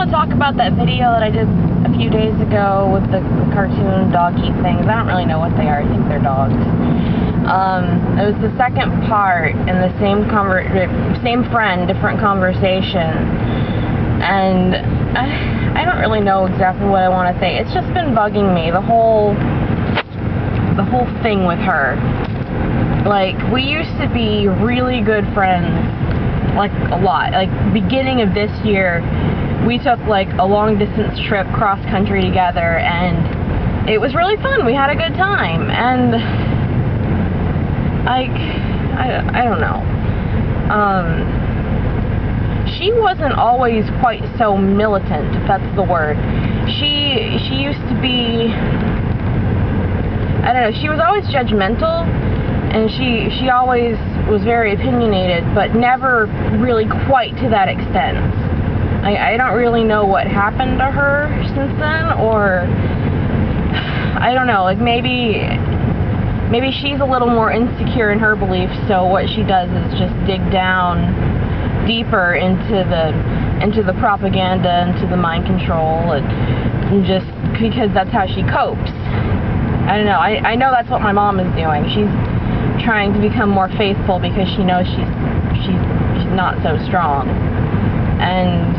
to talk about that video that I did a few days ago with the cartoon dog eat things. I don't really know what they are. I think they're dogs. It was the second part in the same friend, different conversation. And I don't really know exactly what I want to say. It's just been bugging me, the whole thing with her. Like, we used to be really good friends, like a lot. Like, beginning of this year, we took like a long distance trip cross country together, and it was really fun. We had a good time, and I don't know. She wasn't always quite so militant, if that's the word. She used to be, I don't know, she was always judgmental, and she always was very opinionated, but never really quite to that extent. I don't really know what happened to her since then, or I don't know, like maybe she's a little more insecure in her beliefs, so what she does is just dig down deeper into the propaganda, into the mind control, and just because that's how she copes. I don't know. I know that's what my mom is doing. She's trying to become more faithful because she knows she's not so strong. And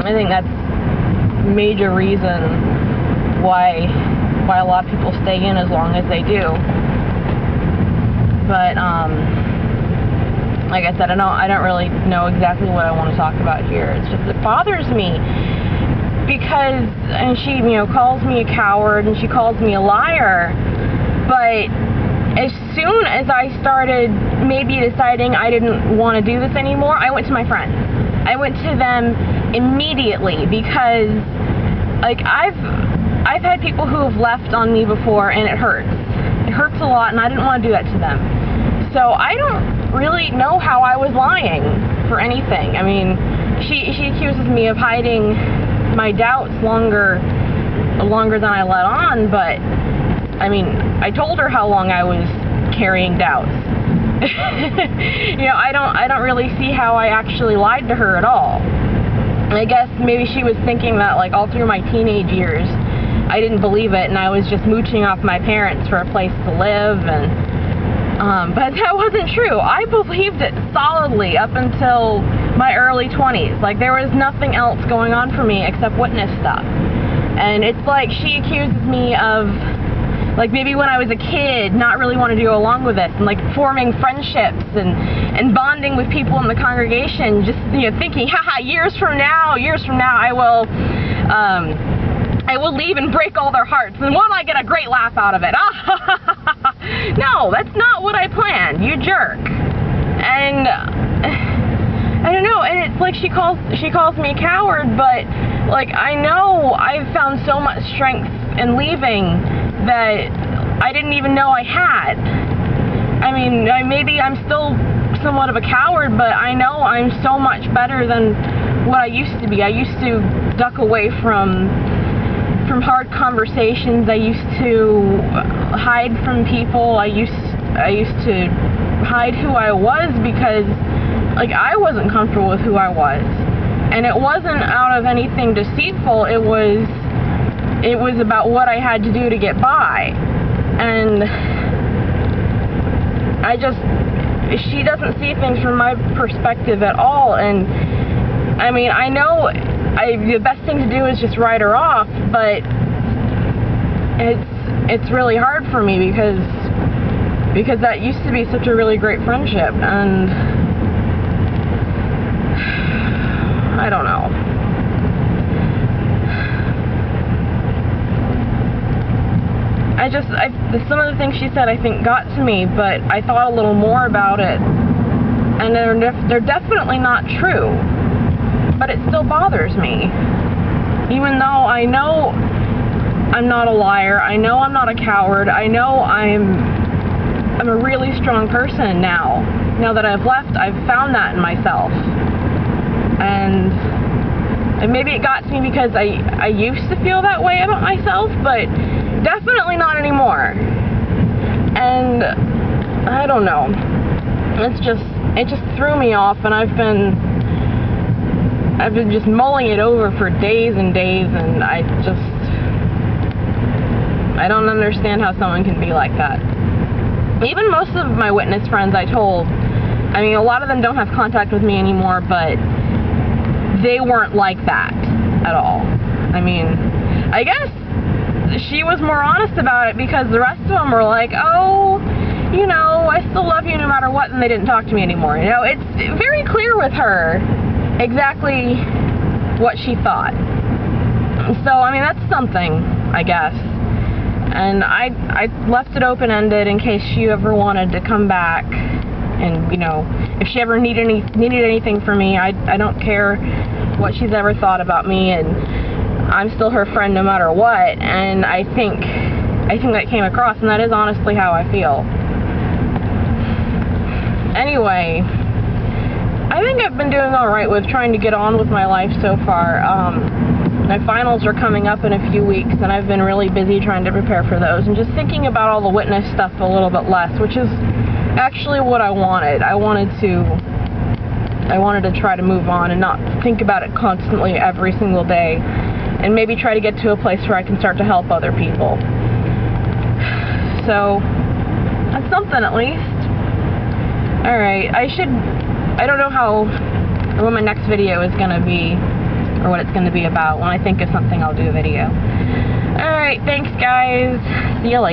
I think that's a major reason why a lot of people stay in as long as they do. But like I said, I don't really know exactly what I want to talk about here. It's just, it bothers me because, and she, calls me a coward and she calls me a liar, but as soon as I started maybe deciding I didn't want to do this anymore, I went to my friends. I went to them immediately because, like, I've had people who have left on me before, and it hurts. It hurts a lot, and I didn't want to do that to them. So I don't really know how I was lying for anything. I mean, she accuses me of hiding my doubts longer than I let on, but I mean, I told her how long I was carrying doubts. I don't really see how I actually lied to her at all. I guess maybe she was thinking that, like, all through my teenage years I didn't believe it and I was just mooching off my parents for a place to live, and but that wasn't true. I believed it solidly up until my early 20s. Like, there was nothing else going on for me except witness stuff. And it's like she accuses me of, like, maybe when I was a kid, not really want to go along with it, and like forming friendships and bonding with people in the congregation, just thinking, haha, years from now I will leave and break all their hearts, and won't I get a great laugh out of it? No, that's not what I planned, you jerk. And I don't know, and it's like she calls me a coward, but like, I know I've found so much strength in leaving that I didn't even know I had. I mean, maybe I'm still somewhat of a coward, but I know I'm so much better than what I used to be. I used to duck away from hard conversations. I used to hide from people. I used to hide who I was because, like, I wasn't comfortable with who I was. And it wasn't out of anything deceitful. It was about what I had to do to get by. And she doesn't see things from my perspective at all. And I mean, I know the best thing to do is just write her off, but it's really hard for me because that used to be such a really great friendship, and I don't know. Some of the things she said I think got to me, but I thought a little more about it, and they're definitely not true, but it still bothers me. Even though I know I'm not a liar, I know I'm not a coward, I know I'm a really strong person now. Now that I've left, I've found that in myself. And maybe it got to me because I used to feel that way about myself, but definitely not anymore. And I don't know. It just threw me off, and I've been I've been just mulling it over for days and days, and I don't understand how someone can be like that. Even most of my witness friends I told, I mean, a lot of them don't have contact with me anymore, but they weren't like that at all. I mean, I guess she was more honest about it because the rest of them were like, oh, you know, I still love you no matter what, and they didn't talk to me anymore. You know, it's very clear with her exactly what she thought. So, I mean, that's something, I guess. And I left it open-ended in case she ever wanted to come back, and, you know, if she ever needed anything from me, I don't care what she's ever thought about me, and I'm still her friend no matter what. And I think that came across, and that is honestly how I feel. Anyway, I think I've been doing alright with trying to get on with my life so far. My finals are coming up in a few weeks, and I've been really busy trying to prepare for those, and just thinking about all the witness stuff a little bit less, which is actually what I wanted. I wanted to try to move on and not think about it constantly every single day, and maybe try to get to a place where I can start to help other people. So, that's something at least. Alright, I don't know what my next video is going to be, or what it's going to be about. When I think of something, I'll do a video. Alright, thanks guys. See you later.